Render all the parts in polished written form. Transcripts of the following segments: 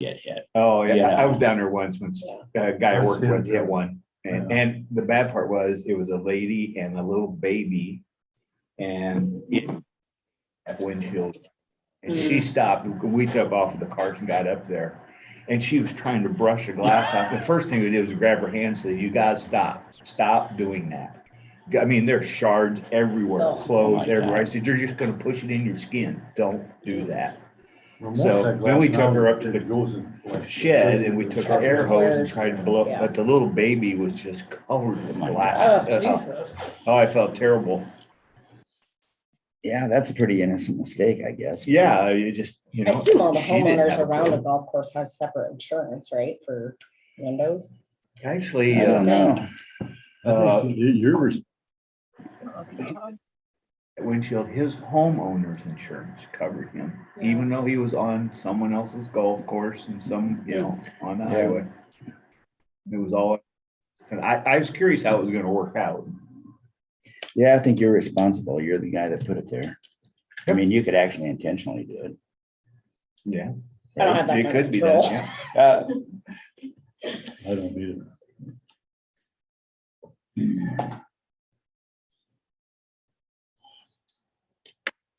get hit. Oh, yeah. Yeah. I was down there once when a guy I worked with hit one. And the bad part was it was a lady and a little baby and that windshield. And she stopped. We took off of the cart and got up there. And she was trying to brush the glass off. The first thing we did was grab her hand and say, "You gotta stop. Stop doing that." I mean, there's shards everywhere, clothes everywhere. I said, "You're just gonna push it in your skin. Don't do that." So then we took her up to the shed and we took her air hose and tried to blow up, but the little baby was just covered with glass. Oh, I felt terrible. Yeah, that's a pretty innocent mistake, I guess. Yeah, you just, I assume all the homeowners around a golf course has separate insurance, right, for windows? Actually, I don't know. windshield, his homeowner's insurance covered him, even though he was on someone else's golf course and some, on the highway. It was all, and I was curious how it was gonna work out. Yeah, I think you're responsible. You're the guy that put it there. I mean, you could actually intentionally do it. Yeah. I don't have that It kind could of be done, control. yeah. I don't either.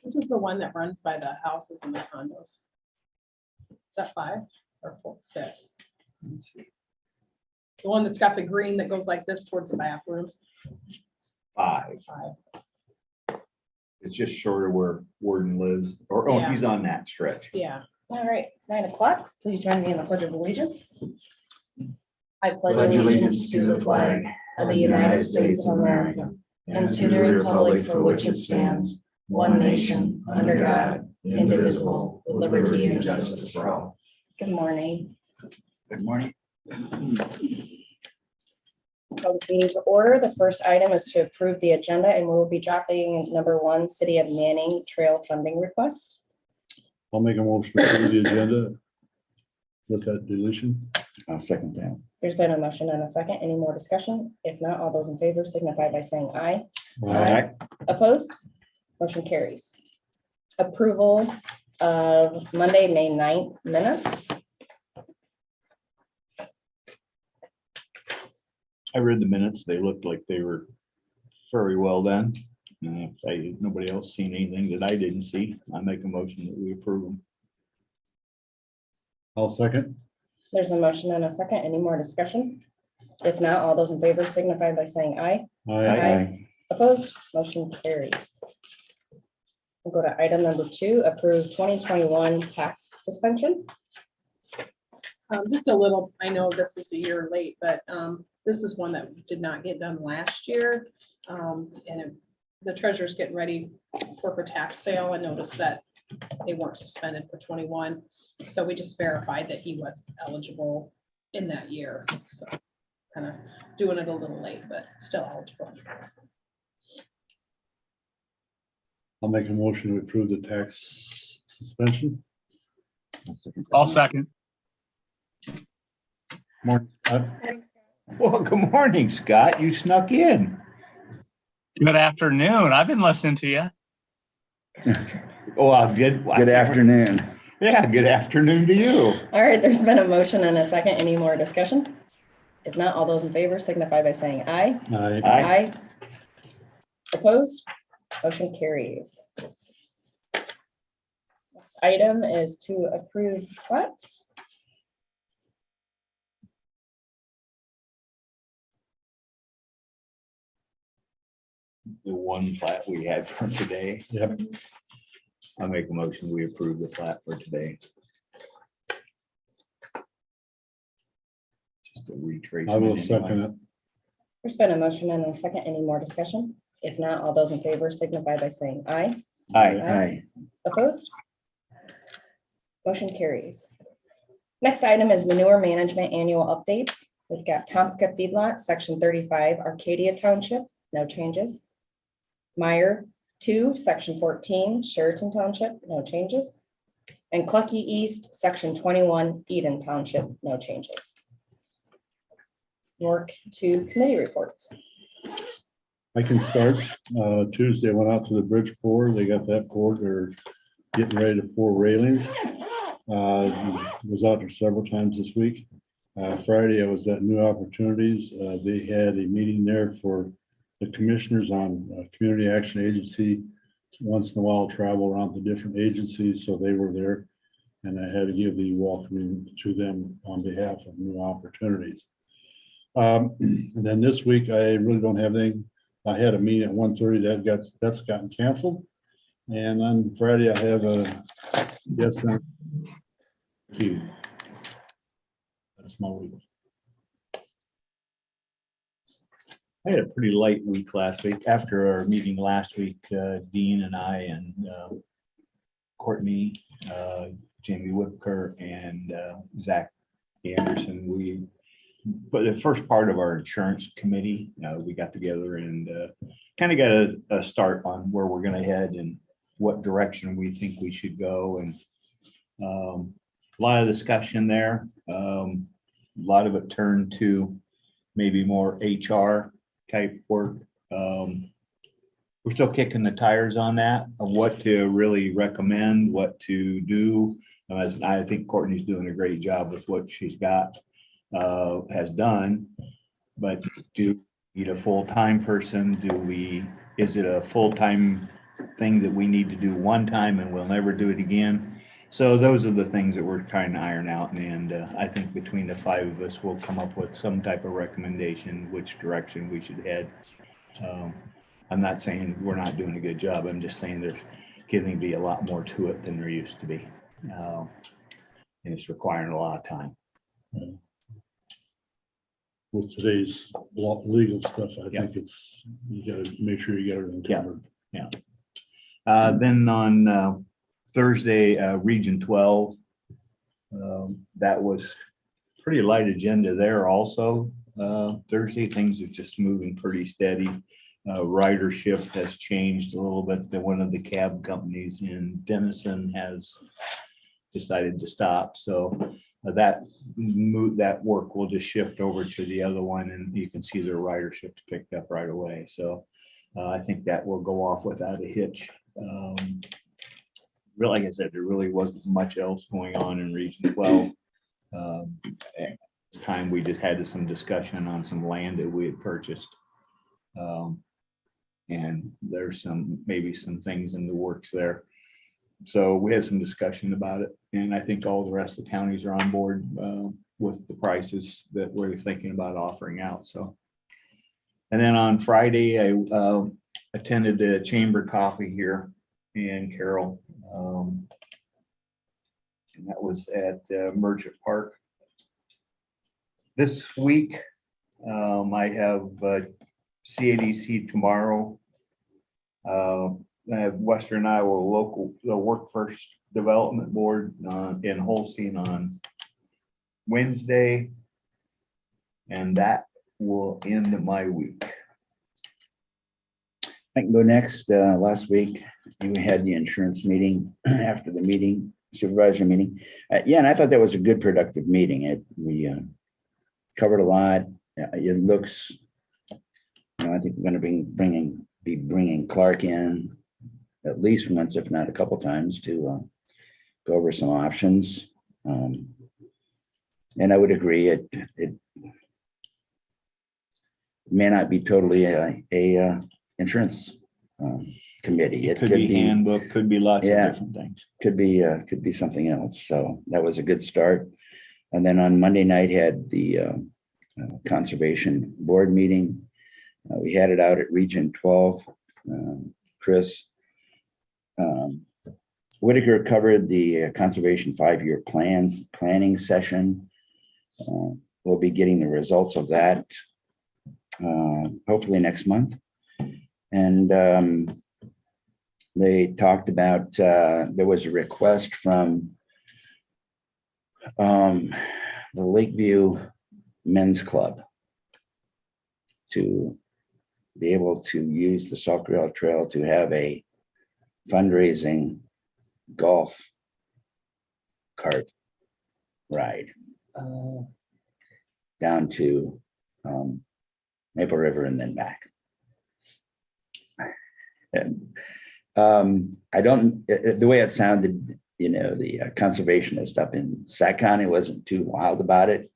Which is the one that runs by the houses and the condos? Is that 5 or 4, 6? The one that's got the green that goes like this towards the bathrooms? 5. 5. It's just short of where Warden lives, or, Yeah. he's on that stretch. Yeah. All right, it's 9:00. Please join me in the Pledge of Allegiance. I Pledge allegiance to the flag of the United States of America and to the republic for which it stands, one nation, under God, indivisible, with liberty and justice for all. Good morning. Good morning. Call this meeting to order. The first item is to approve the agenda, and we will be dropping number 1, City of Manning Trail Funding Request. I'll make a motion to approve the agenda with that deletion. I'll second that. There's been a motion and a second. Any more discussion? If not, all those in favor signify by saying aye. Aye. Opposed? Motion carries. Approval of Monday, May 9th minutes. I read the minutes. They looked like they were very well done. And if nobody else seen anything that I didn't see, I make a motion that we approve them. I'll second. There's a motion and a second. Any more discussion? If not, all those in favor signify by saying aye. Aye. Opposed? Motion carries. We'll go to item number 2, approve 2021 tax suspension. Just a little, I know this is a year late, but this is one that did not get done last year. The treasurer's getting ready for her tax sale. I noticed that they weren't suspended for 21. So we just verified that he was eligible in that year. So kind of doing it a little late, but still eligible. I'll make a motion to approve the tax suspension. I'll second. Mark, Well, good morning, Scott. You snuck in. Good afternoon. I've been listening to you. Oh, good. Good afternoon. Yeah, good afternoon to you. All right, there's been a motion and a second. Any more discussion? If not, all those in favor signify by saying aye. aye. Aye. Opposed? Motion carries. Next item is to approve plat. The one plat we had for today. Yep. I make a motion, we approve the plat for today. Just a retracement. I will anyway. second it. There's been a motion and a second. Any more discussion? If not, all those in favor signify by saying aye. Aye. Aye. Opposed? Motion carries. Next item is manure management annual updates. We've got Tompka feedlot, section 35, Arcadia Township, no changes. Meyer 2, section 14, Sheraton Township, no changes. And Clucky East, section 21, Eden Township, no changes. Work to committee reports. I can start. Tuesday, I went out to the bridge pour. They got that poured. They're getting ready to pour railings. Was out there several times this week. Friday, I was at New Opportunities. They had a meeting there for the commissioners on Community Action Agency. Once in a while, travel around to different agencies, so they were there. And I had to give the welcoming to them on behalf of New Opportunities. And then this week, I really don't have anything. I had a meeting at 1:30 that's gotten canceled. And on Friday, I have a yes. That's my week. I had a pretty light week last week. After our meeting last week, Dean and I and Courtney, Jamie Whipker and Zach Anderson, but the first part of our insurance committee, we got together and kind of got a start on where we're going to head and what direction we think we should go. And a lot of discussion there. A lot of it turned to maybe more HR type work. We're still kicking the tires on that, of what to really recommend, what to do. I think Courtney's doing a great job with what she's got, has done. But do we need a full-time person? Is it a full-time thing that we need to do one time and we'll never do it again? So those are the things that we're trying to iron out. And I think between the five of us, we'll come up with some type of recommendation, which direction we should head. I'm not saying we're not doing a good job. I'm just saying there's getting to be a lot more to it than there used to be. And it's requiring a lot of time. With today's legal stuff, I think you gotta make sure you get everything covered. Then on Thursday, Region 12, that was pretty light agenda there also. Thursday, things are just moving pretty steady. Ridership has changed a little bit. One of the cab companies in Denison has decided to stop. So that work will just shift over to the other one, and you can see their ridership picked up right away. So I think that will go off without a hitch. Really, like I said, there really wasn't much else going on in Region 12. This time we just had some discussion on some land that we had purchased. And there's maybe some things in the works there. So we had some discussion about it, and I think all the rest of the counties are on board with the prices that we're thinking about offering out. So, and then on Friday, I attended the chamber coffee here in Carroll. And that was at Merchant Park. This week, I have CADC tomorrow. I have Western Iowa the Workforce Development Board in Holstein on Wednesday. And that will end my week. I can go next. Last week, we had the insurance meeting after the meeting, supervisor meeting. And I thought that was a good, productive meeting. We covered a lot. It looks, I think we're going to be bringing Clark in at least once, if not a couple times, to go over some options. And I would agree, it may not be totally a insurance committee. It could be handbook, could be lots of different things. Could be something else. So that was a good start. And then on Monday night had the conservation board meeting. We had it out at Region 12. Chris Whitaker covered the conservation 5-year planning session. We'll be getting the results of that hopefully next month. And they talked about, there was a request from the Lakeview Men's Club to be able to use the Sauk Rail Trail to have a fundraising golf cart ride down to Maple River and then back. And the way it sounded, the conservationist up in Sac County wasn't too wild about it.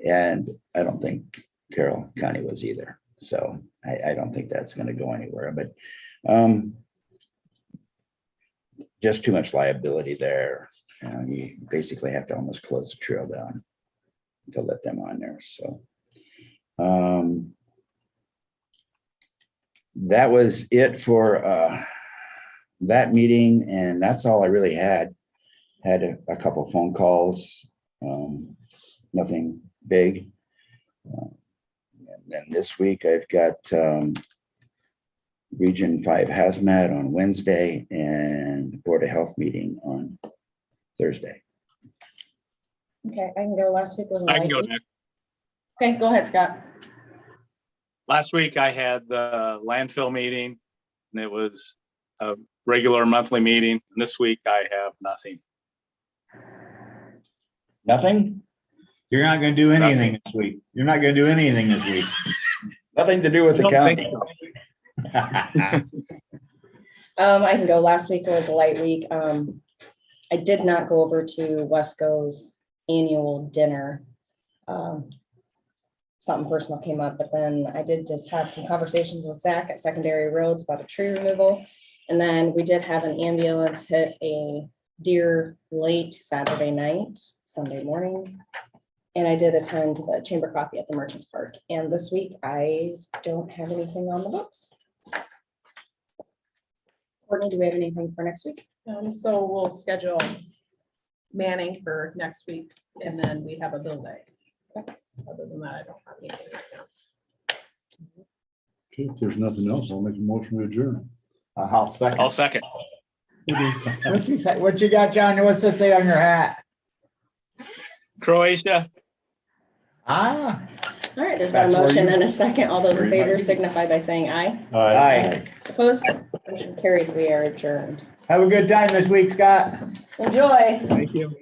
And I don't think Carroll County was either. So I don't think that's going to go anywhere, but just too much liability there. You basically have to almost close the trail down to let them on there. So that was it for that meeting, and that's all I really had. Had a couple of phone calls, nothing big. And then this week I've got Region 5 Hazmat on Wednesday and Board of Health meeting on Thursday. Okay, I can go. Last week was a I can light go week. next. Okay, go ahead, Scott. Last week I had the landfill meeting and it was a regular monthly meeting. This week I have nothing. Nothing? You're not gonna do anything this week. You're not gonna do anything this week. Nothing to do with I the don't think county. so. I can go. Last week was a light week. I did not go over to Wesco's annual dinner. Something personal came up, but then I did just have some conversations with Zach at Secondary Roads about a tree removal. And then we did have an ambulance hit a deer late Saturday night, Sunday morning. And I did attend the chamber coffee at the Merchants Park. And this week I don't have anything on the books. Courtney, do we have anything for next week? So we'll schedule Manning for next week, and then we have a bill day. Other than that, I don't have anything right now. Okay, if there's nothing else, I'll make a motion to adjourn. I'll second. I'll second. What's he say? What you got, John? What's it say on your hat? Croatia. Ah. All right, there's been a That's where motion you- and a second. All those in Where you might favor be. signify by saying aye. Aye. Opposed? Motion carries. We are adjourned. Have a good time this week, Scott. Enjoy. Thank you.